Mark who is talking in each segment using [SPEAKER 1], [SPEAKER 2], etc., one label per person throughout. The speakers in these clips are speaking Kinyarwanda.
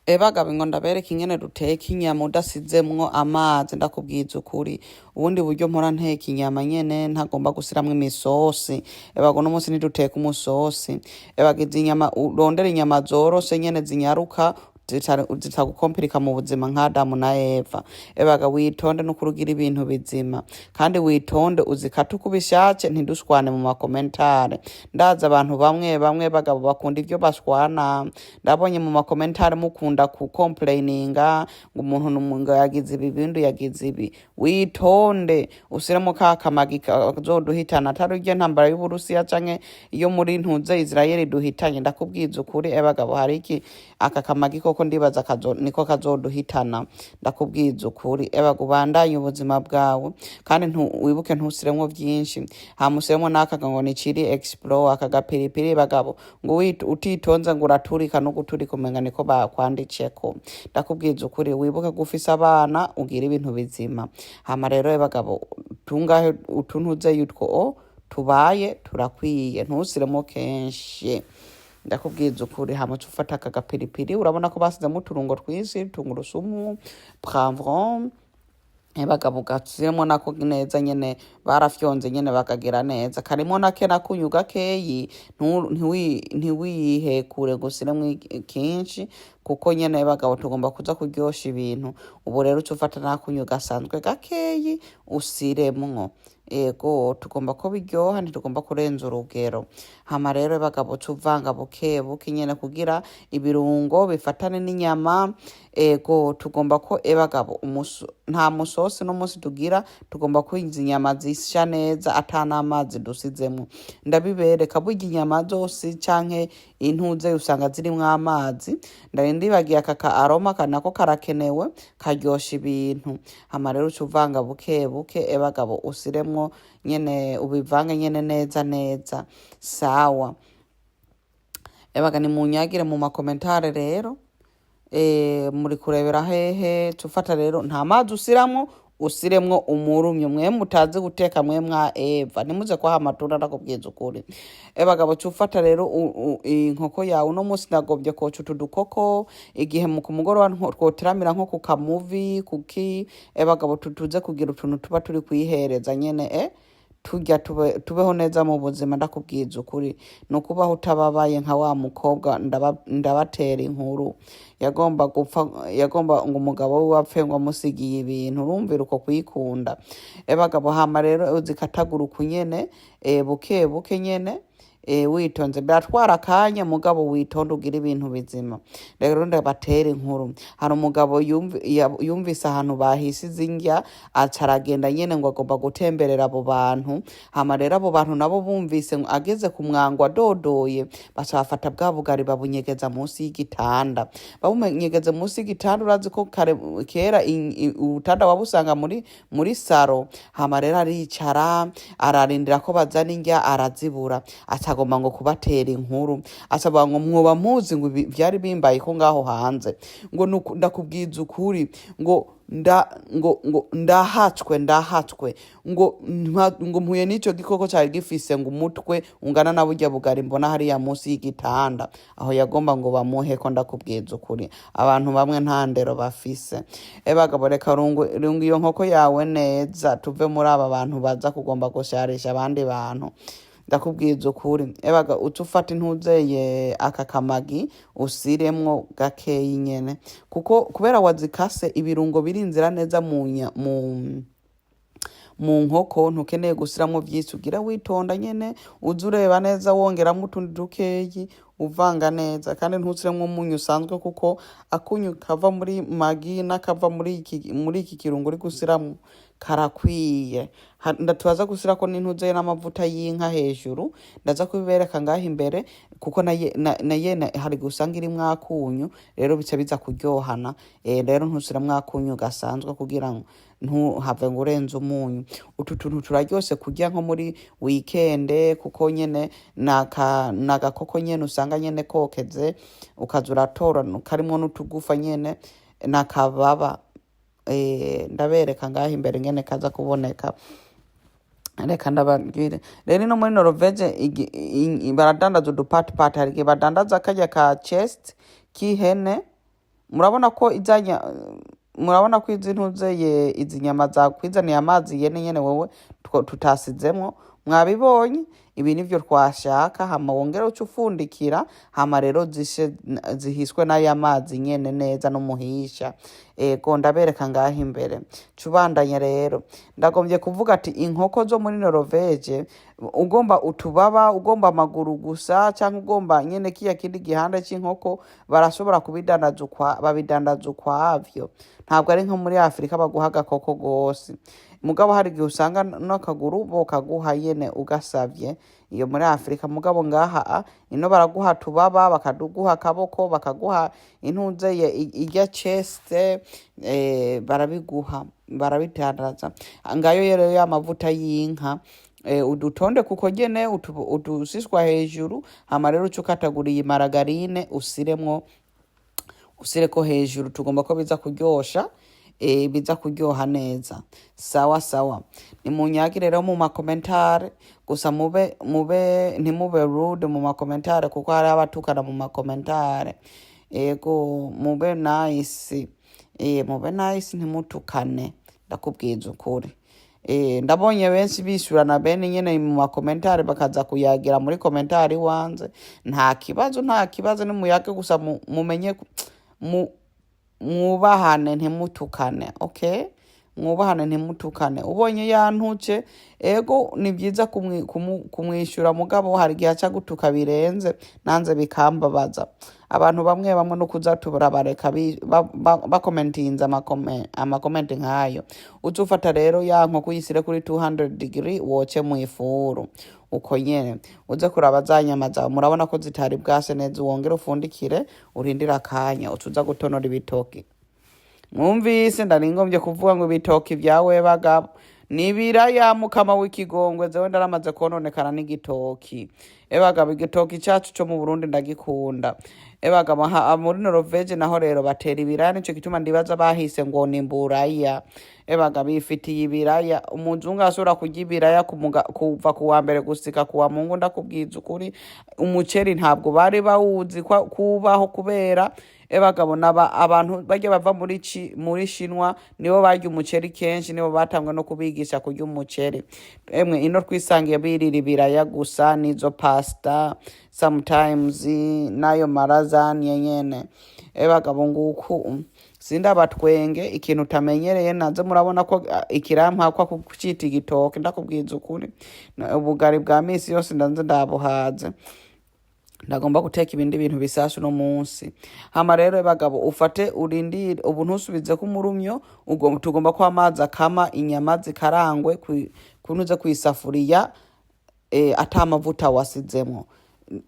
[SPEAKER 1] Bagabo ngo ndabereka ingene duteka inyama udasizemwo amazi ndakubwiza ukuri ubundi buryo mpora nteka inyama nyene ntagomba gusiramwo imisosi no munsi niduteka umusosi izi inyama urondera inyama zoroshe nyene zinyaruka zitagukompirika mu buzima nka Adamu na Eva witonde no kurugira ibintu bizima kandi witonde uzikata uko ubishatse ntidushwane mu makomentare ndaza abantu bamwe bagabo bakunda ivyo bashwana ndabonye mu makomentare mukunda ku complaininga ngo umuntu ngo yagize ibi bintu yagize ibi witonde usiremo ka kamagi kazoduhitana atari uryo ntambara y'Uburusiya canke iyo muri ntuze Israel duhitanye ndakubwiza ukuri bagabo hari iki aka kamagi koko ndibaza niko kazoduhitana ndakubwiza ukuri ubandanye ubuzima bwawe kandi wibuke ntusiremwo byinshi hamusiremwo n'akaga ngo ni chili explore akagapiripiri bagabo ngo utitonze ngo uraturika no guturika umenga niko bakwandiceko ndakubwiza ukuri wibuke gufisa abana ugira ibintu bizima hama rero bagabo tungahe utuntuze yutwo tubaye turakwiye ntusiremo kenshi ndakubwiza ukuri hama ufata akagapiripiri urabona ko basizemo uturungo twinshi tungurusumu poivron bagabo gatsemo nako neza nyene barafyonze nyene bakagira neza karimo nake nakunyu gakeyi ntiwihekure gusiremwo kenshi kuko nyene bagabo tugomba kuza kuryosha ibintu ubu rero ufata nakunyu gasanzwe gakeyi usiremwo tugomba ko biryoha ntitugomba kurenza urugero hama rero bagabo tuvanga buke nyene kugira ibirungo bifatane n'inyama tugomba ko bagabo nta musosi no munsi tugira tugomba kwinza inyama zisha neza atana amazi dusizemo ndabibereka burya inyama zose canke intuze usanga zirimwo amazi ndibagiye aka aroma kanako karakenewe karyosha ibintu hama rero uvanga buke bagabo usiremwo nyene ubivange nyene neza sawa ni munyagire mu makomentare rero muri kurebera hehe tufata rero nta mazi usiremwo umurumyo mwe mutazi guteka mwe mwa Eva nimuze kwa amatunda ndakubwiza ukuri bagabo tufata rero inkoko yawe no munsi nagobye ko tudukoko igihe mu kumugoroba twoteramira nko ku kamuvi kuki bagabo tutuze kugira utuntu tuba turi kuyihereza nyene tujya tubeho neza mu buzima ndakubwiza ukuri no kubaho utababaye nka wa mukobwa ndabatera inkuru yagomba ngo umugabo we wapfe ngo amusigiye ibintu urumvira uko kuyikunda bagabo hama rero uzikatagura ukunyene buke nyene witonze biratwara akanya mugabo witonde ugira ibintu bizima rero ndabatera inkuru hari umugabo yumvise ahantu bahisize indya acaragenda nyene ngo agomba gutemberera abo bantu hama rero abo bantu nabo bumvise ageze ku mwango adodoye baca bafata bwa bugari babunyegeza munsi y'igitanda babunyegeze munsi y'igitanda urazi ko kera ubutanda wabusanga muri saro hama rero aricara ararindira ko bazana indya arazibura agomba ngo kubatera inkuru asaba ngo mwoba muzi ngo byari bimbaye ko ngaho hanze ngo ndakubwiza ukuri ngo ndahatswe ngo mpuye n'icyo gikoko cyari gifise ngo umutwe ungana na burya bugari mbona hariya munsi y'igitanda aho yagomba ngo bamuhe ko ndakubwiza ukuri abantu bamwe nta ndero bafise bagabo reka rungu iyo nkoko yawe neza tuve muri aba bantu baza kugomba gusharisha abandi bantu ndakubwiza ukuri utufata intuzeye aka kamagi usiremwo gakeyi nyene kuko kubera wazikase ibirungo birinzira neza mu nkoko ntukeneye gusiramwo vyinshi ugira witonda nyene uza ureba neza wongeramwo utundi dukeyi uvanga neza kandi ntusiremwo umunyu usanzwe kuko akunyu kava muri magi n'akava muri iki kirungo uri gusiramwo karakwiye ndatubaza gusira ko n'intuze n'amavuta y'inka hejuru ndaza kubibereka ngaho imbere kuko naye hari gusanga iri mwakunyu rero bica biza kuryohana rero ntusira mwakunyu gasanzwe kugira ngo ntuhave ngo urenze umunyu utu tuntu turaryose kurya nko muri weekend kuko nyene nagakoko nyene usanga nyene kokeze ukaza uratora karimo n'utugufa nyene nakababa ndabereka ngaho imbere ngene kaza kuboneka reka ndababwire rero no muri Norvege baradandaza udupatipati hari igihe badandaza akarya ka chest k'ihene murabona ko murabona ko izi ntuzeye izi nyama zakwizaniye amazi yene nyene wewe tutasizemwo mwabibonye. Ibi nivyo twashaka, hama wongera uca ufundikira, hama rero zihiswe n'aya mazi nyene neza n'umuhisha. Ego ndabereka ngaho imbere. Cubandanya rero ndagombye kuvuga ati inkoko zo muri Norvege ugomba utubaba, ugomba amaguru gusa, cyangwa ugomba nyene kiya kindi gihanda c'inkoko barashobora babidandaza ukwavyo. Ntabwo ari nko muri Afrika baguha agakoko gose. Mugabo hari igihe usanga n'akaguru bokaguha nyene ugasavye. Iyo muri Afrika mugabo ngaha ino baraguha tubaba, bakaduguha akaboko, bakaguha intunzeye irya chest, barabitandaza. Ngayo rero y'amavuta y'inka udutonde kuko nyene udusiswa hejuru, hama rero ucukataguriye imaragarine usireko hejuru. Tugomba ko biza kuryosha, biza kuryoha neza. Sawa ni munyagire rero mu makomentare gusa ntimube rude mu makomentare kuko hari abatukana mu makomentare. Ego mube nice, ntimutukane, ndakubwiza ukuri. Ndabonye benshi bishurana bene nyene mu makomentare bakaza kuyagira muri komentari wanze. Nta kibazo ni muyage gusa mumenye mwubahane ntimutukane. Okay, mwubahane ntimutukane. Ubonye yantuce ego ni byiza kumwishura mugabo hari gihe aca gutuka birenze nanze bikambabaza. Abantu bamwe no kuza turabareka bakomentinza amakomenti nkayo. Uzufata rero yanko kuyisire kuri 200 degree woce mu ifuru uko nyene uze kuraba za nyama zawe, murabona ko zitari bwase neza, wongera ufundikire urindira akanya utuza gutonora ibitoki. Mwumvise ndaringombye kuvuga ngo ibitoki vyawe bagabo nibiraya mukama w'ikigongwe zewe ndaramaze kononekana n'igitoki. Bagabo igitoki cyacu cyo mu Burundi ndagikunda. Bagabo muri Norvege naho rero batera ibiraya, nico gituma ndibaza bahise ngo nimburaya. Bagabo ifitiye ibiraya, umuzungu asura kurya ibiraya kuva kuwa mbere gusika kuwa Mungu. Ndakubwiza ukuri umuceri ntabwo bari bawuzi kubaho kubera bagabo abantu bajya bava muri Shinwa nibo barya umuceri kenshi, nibo batangwa no kubigisha kurya umuceri. Ino twisangiye birira ibiraya gusa nizo pasta sometimes nayo marazani nyene. Bagabo nguku sindabatwenge ikintu utamenyereye naze murabona ko ikirampa kwa kucita igitoke. Ndakubwiza ukuri ubugari bwa misi yose ndanze ndabuhaze, ndagomba guteka ibindi bintu bisashe no munsi. Hama rero bagabo ufate urindire ubu ntusubize ku murumyo, tugomba ko amazi akama, inyama zikarangwe kunuze kwisafuriya atamavuta wasizemo.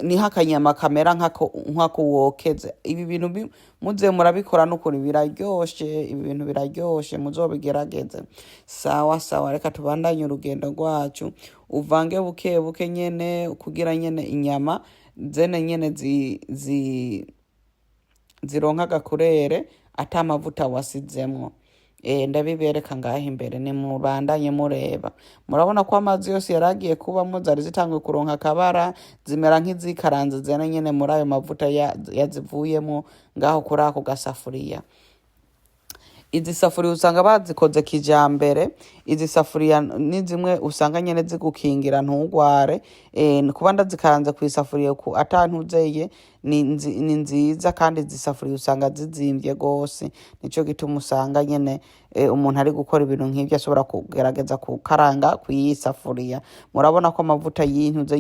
[SPEAKER 1] Ni hakanyama kamera nkako wokeze. Ibi bintu muze murabikora n'ukuri biraryoshe, ibi bintu biraryoshe, muzobigerageze. Sawa reka tubandanye urugendo rwacu. Uvange buke nyene kugira nyene inyama zene nyene zironka gakurere atamavuta wasizemwo. Ndabibereka ngaho imbere ni mubandanye mureba. Murabona ko amazi yose yaragiye kubamo, zari zitangwe kuronka kabara, zimera nk'izikaranze zene nyene muri ayo mavuta yazivuyemo ngaho kuri ako gasafuriya. Izi safuriya usanga bazikoze kijambere. Izi safuriya ni zimwe usanga nyene zigukingira ntugware. Kuba ndazikaranze ku isafuriya ku atantuzeye ni nziza, kandi izi safuriya usanga zizimvye gose. Nico gituma usanga nyene umuntu ari gukora ibintu nk'ibyo ashobora kugerageza kukaranga ku yisafuriya. Murabona ko amavuta y'intuze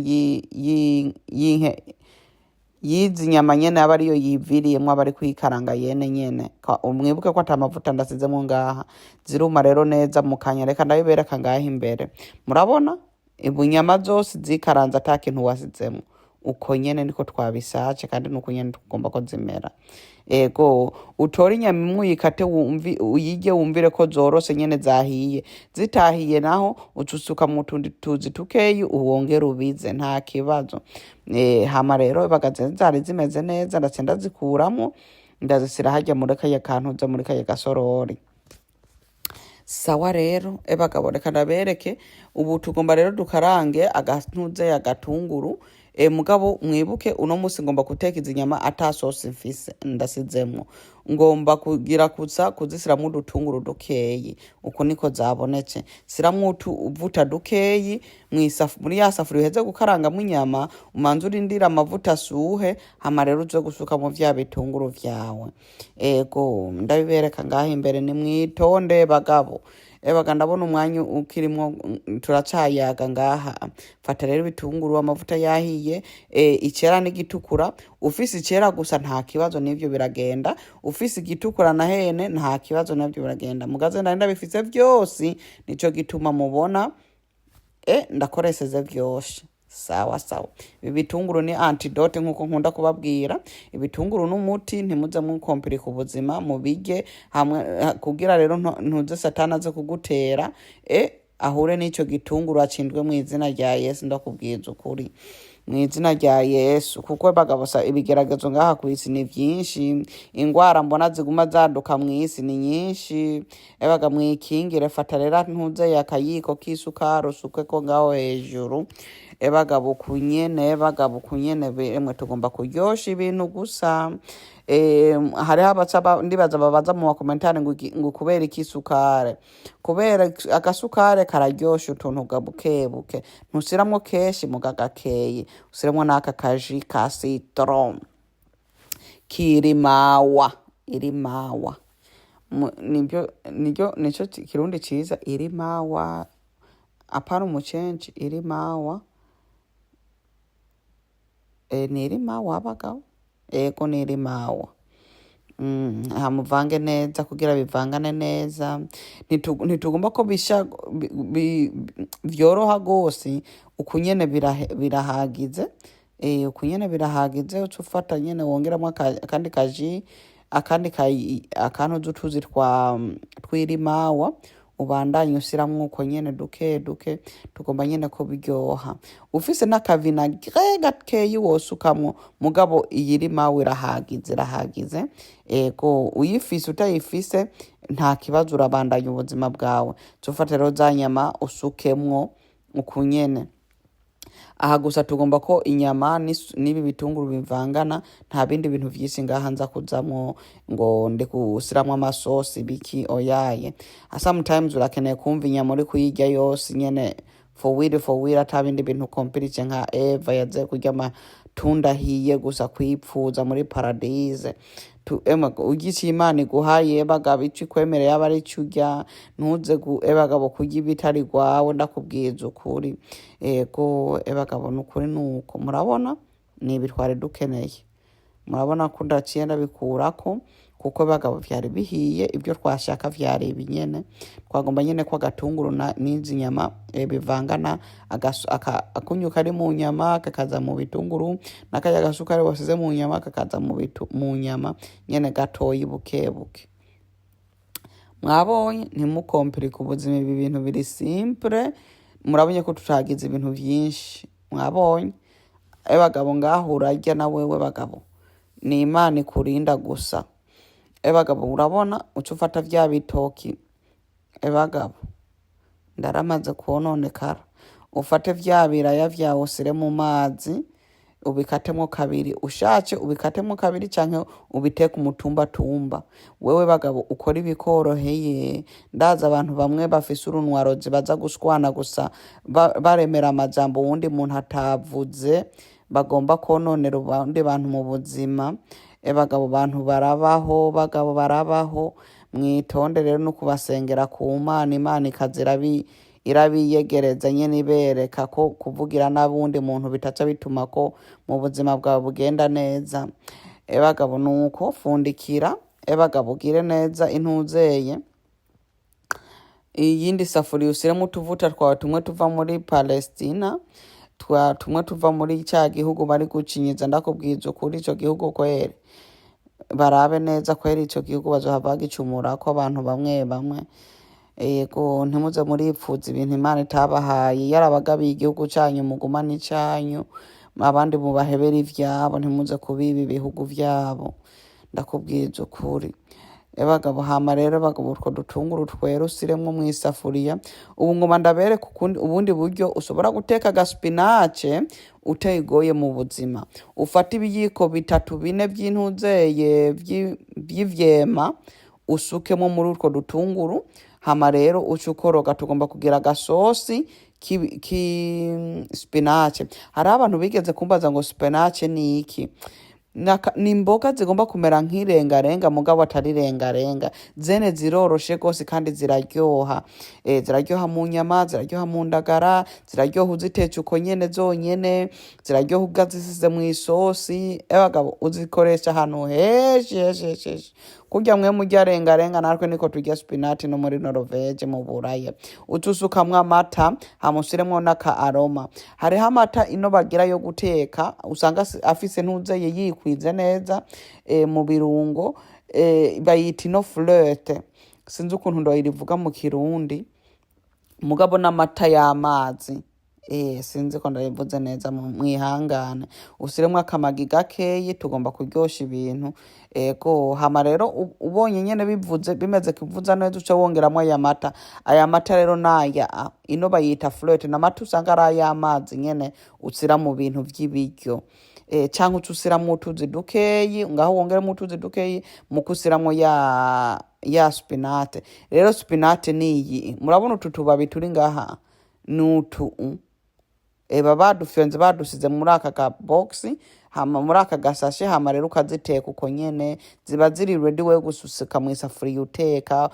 [SPEAKER 1] yizi nyama nyene aba ariyo yiviriyemwo abari kwikaranga nyene. Umwibuke ko atamavuta ndasizemo ngaha, ziruma rero neza mu kanya. Reka ndabibereka ngaho imbere. Murabona ibunyama zose zikaranze atakintu wasizemo. Uko nyene niko twabisace, kandi nuko nyene tugomba ko zimera. Ego utora inyama imwe uyikate uyige wumvire ko zorose nyene zahiye. Zitahiye naho ucusuka mu tundi tuzi tukeyi uwongera ubize, nta kibazo. Hama rero zari zimeze neza, ndacenda zikuramo ndazisira hajya muri kaya kantu muri kaya gasorori. Sawa rero bagabo reka ndabereke. Ubu tugomba rero dukarange agantuze agatunguru. Mugabo mwibuke uno musi ngomba guteka izi nyama ata sauce mfise ndasizemwo. ngomba kugira kuza kuzisiramwo udutunguru dukeyi, uku niko zabonetse. Siramwo utuvuta dukeyi muri ya safuriya uheze gukarangamwo inyama, umanze urindire amavuta asuhe, hama rero uze gusukamwo vya bitunguru vyawe. Ego ndabibereka ngaha imbere, ni mwitonde bagabo. Ebaga ndabona umwanya ukirimwo turacayaga ngaha. Fata rero ibitunguru, amavuta yahiye, icera n'igitukura. Ufise icera gusa nta kibazo, n'ivyo biragenda. Ufise igitukura na hene nta kibazo, navyo biragenda. Mugaze ndabifise vyose, nico gituma mubona ndakoreseze vyose. Sawa sawa. Ibitunguru ni antidote nkuko nkunda kubabwira. Ibitunguru n'umuti, ntimuze mukompirika ubuzima, mubige hamwe kugira rero ntuze satana aze kugutera. Ahure n'ico gitunguru acindwe mu izina rya Yesu, ndakubwiza ukuri. Mu izina rya Yesu, kuko bagabo ibigeragezo ngaha ku isi ni vyinshi, ingwara mbona ziguma zaduka mu isi ni nyinshi. Ebaga mwikingire, fata rero ntuze yakayiko k'isukari usuke ko ngaho hejuru. Bagabo kunyene bemwe tugomba kuryosha ibintu gusa. Hariho abaca ndibaza babaza mu makomentari ngo kubera iki isukari. Kubera agasukari kararyosha utuntu gabukebuke, ntusiramwo kenshi muga gakeyi, usiramwo n'aka kaji ka citron kirimawa, irimawa nico kirundi ciza, irimawa apana umucenci, irimawa. Ni irimawa abagabo, ego ni irimawa. Hamuvange neza kugira bivangane neza. Ntitugomba ko bisha vyoroha gose, ukunyene birahagize. Ukunyene birahagize, ucufata nyene wongeramwo akandi kaji, akantu z'utuzi tw'irimawa, ubandanye usiramwo uko nyene duke duke, tugomba nyene ko biryoha. Ufise n'akavinagre gakeyi wosukamwo, mugabo iyi irimawa irahagize. Ego uyifise utayifise nta kibazo, urabandanya ubuzima bwawe. Cufata rero za nyama usukemwo uko nyene. Aha gusa tugomba ko inyama n'ibi bitunguru bivangana, nta bindi bintu vyinshi ngaha nza kuzamwo ngo ndi gusiramwo amasosi biki oyaye. Sometimes urakeneye kumva inyama uri kuyirya yose nyene for real, ata bindi bintu kompirije nka Eva yaze kurya amatunda ahiye gusa kwipfuza muri paradise. Ugici Imana iguhaye bagabo ico ikwemereye aba ari ico urya, ntuze bagabo kurya ibitari gwawe, ndakubwiza ukuri. Ego bagabo n'ukuri nuko murabona ni ibitware dukeneye. Murabona ko ndaciye ndabikurako, kuko bagabo vyari bihiye, ibyo twashaka vyari ibinyene. Twagomba nyene ko agatunguru n'izi nyama bivangana, akunyu kari mu nyama kakaza mu bitunguru, n'akaya gasukari wasize mu nyama kakaza mu nyama nyene gatoyi bukebuke. Mwabonye ntimukompirika ubuzima, ibi bintu biri simple. Murabonye ko tutagize ibintu vyinshi, mwabonye. Bagabo ngaho urarya na wewe bagabo, ni Imana ikurinda gusa. Bagabo urabona ucufata vya bitoki, bagabo ndaramaze kononekara. Ufate vya biraya vyawe usire mu mazi, ubikatemo kabiri, ushace ubikatemo kabiri canke ubiteke umutumba. Wewe bagabo ukora ibikoroheye. Ndaza abantu bamwe bafise urunwarozi baza gushwana gusa baremera amajambo wundi muntu atavuze, bagomba kononera abandi bantu mu buzima. Bagabo bagabo barabaho, mwitonde rero no kubasengera ku Mana. Imana ikazira irabiyegereza nyene, ibereka ko kuvugira n'abundi muntu bitaca bituma ko mu buzima bwawe bugenda neza. Bagabo nuko fundikira, bagabo ugire neza intuzeye. Iyindi safuriya usiremo utuvuta twawe, tumwe tuva muri Palestina, tumwe tuva muri cya gihugu bari gucinyiza. Ndakubwiza ukuri ico gihugu kweri barabe neza, kweri ico gihugu bazohava bagicumurako abantu bamwe. Ego ntimuze muripfuza ibintu Imana itabahaye. Yarabagabiye igihugu canyu mugumane icanyu, abandi mubahebera ivyabo, ntimuze kubiba ibihugu vyabo. Ndakubwiza ukuri. bagabo hama rero bagabo utwo dutunguru twera usiremwo mw'isafuriya. Ubu ngoma ndabereka ubundi buryo ushobora guteka agaspinace utayigoye mu buzima. Ufata ibiyiko 3-4 vy'intuzeye vy'ivyema usukemo muri utwo dutunguru, hama rero uca ukoroga. Tugomba kugira agasosi ki spinace. Hari abantu bigeze kumbaza ngo spinace ni iki? Ni imboga zigomba kumera nk'irengarenga mugabo atari rengarenga, zene ziroroshe gose kandi ziraryoha. Ziraryoha mu nyama, ziraryoha mu ndagara, ziraryoha uzitetse uko nyene zonyene, ziraryoha ugazisize mw'isosi. Bagabo uzikoresha ahantu henshi. Kurya mwe murya rengarenga natwe niko turya spinaci no muri Norvege mu Buraya. Utusukamwo amata hamusiremwo n'aka aroma. Hariho amata ino bagira yo guteka usanga afise ntuzeye yikwize neza mu birungo, bayita ino flirte. Sinzi ukuntu ndoyirivuga mu Kirundi, mugabo n'amata y'amazi. Sinzi ko ndayivuze neza mwihangane. Usiremwo akamagi gakeyi, tugomba kuryosha ibintu. Hama rero ubonye nyene bivuze bimeze kivuza neza uca wongeramwo aya mata. Aya mata rero naya ino bayita flirte, n'amata usanga ari ay'amazi nyene usira mu bintu vy'ibiryo. Canke uca usiramwo utuzi dukeyi, ngaho wongeremwo utuzi dukeyi mu kusiramwo ya spinate. Rero spinate niyi, murabona utu tubabi turi ngaha nutu badufyonze badusize muri aka ka box, hama muri aka gasashe, hama rero ukaziteka uko nyene. Ziba ziri ready we gususika mw'isafuriya uteka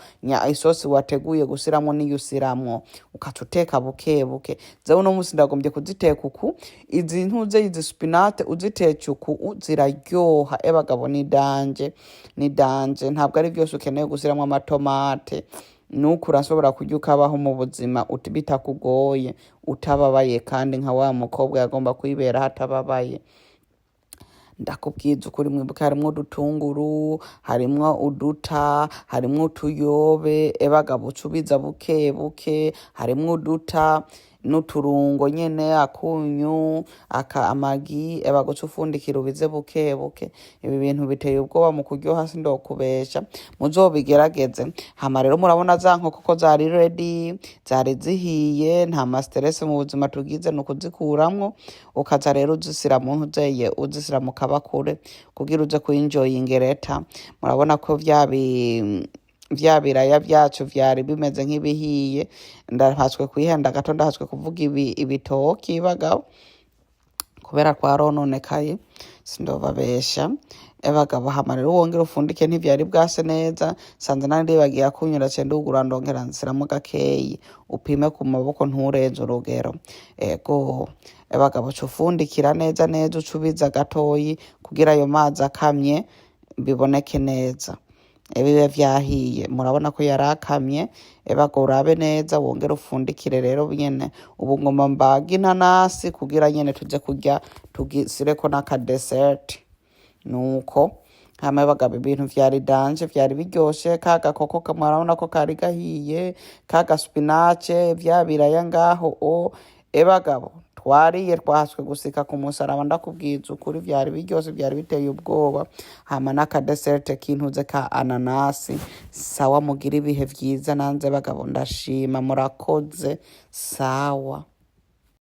[SPEAKER 1] isosi wateguye gusiramwo niyo usiramwo ukaca uteka buke buke. Zewe uno musi ndagombye kuziteka uku. Izi ntuze izi spinate uzitetse uku ziraryoha. Bagabo ni danje ntabwo ari byose ukeneye gusiramwo amatomate. Nuko urashobora kurya ukabaho mu buzima bitakugoye utababaye, kandi nka wa mukobwa yagomba kwibera hatababaye. Ndakubwiza ukuri mwibuka harimwo udutunguru, harimwo uduta, harimwo utuyobe. Bagabo ucubiza buke buke, harimwo uduta n'uturungo nyene, akunyu, amagi. Bagabo ufundikira ubize buke buke. Ibi bintu biteye ubwoba mu kuryoha sindokubesha, muzobigerageze. Hama rero murabona za nkoko ko zari ready, zari zihiye, nta stress mu buzima tugize no kuzikuramwo. Ukaza rero uzisira mu ntuzeye, uzisira mu kabakure kugira uze kuenjoyinga leta. Murabona ko vya biraya vyacu vyari bimeze nk'ibihiye. Ndahatswe kwihenda gato, ndahatswe kuvuga ibitoki bagabo kubera twarononekaye, sindobabesha. Bagabo hama rero wongera ufundike, ntivyari bwase neza. Sanze nandi bagiye kunyura cende ugura ndongera nsiramo gakeyi, upime ku maboko nturenze urugero. Bagabo cufundikira neza ucubiza gatoyi kugira ayo mazi akamye biboneke neza. Bibe vyahiye, murabona ko yarakamye. Bagabo urabe neza wongera ufundikire rero nyene. Ubu ngoma mbaga inanasi kugira nyene tuje kurya tugisireko n'aka dessert. Nuko hama bagabo ibintu vyari danje, vyari biryoshe. Kaga koko murabona ko kari gahiye, kaga spinace, vya biraya ngaho. Bagabo twariye twahaswe gusika ku musaraba. Ndakubwiza ukuri vyari biryoshe, vyari biteye ubwoba. Hama n'aka dessert kintuze ka ananasi. Sawa, mugira ibihe vyiza. Nanze bagabo ndashima, murakoze. Sawa.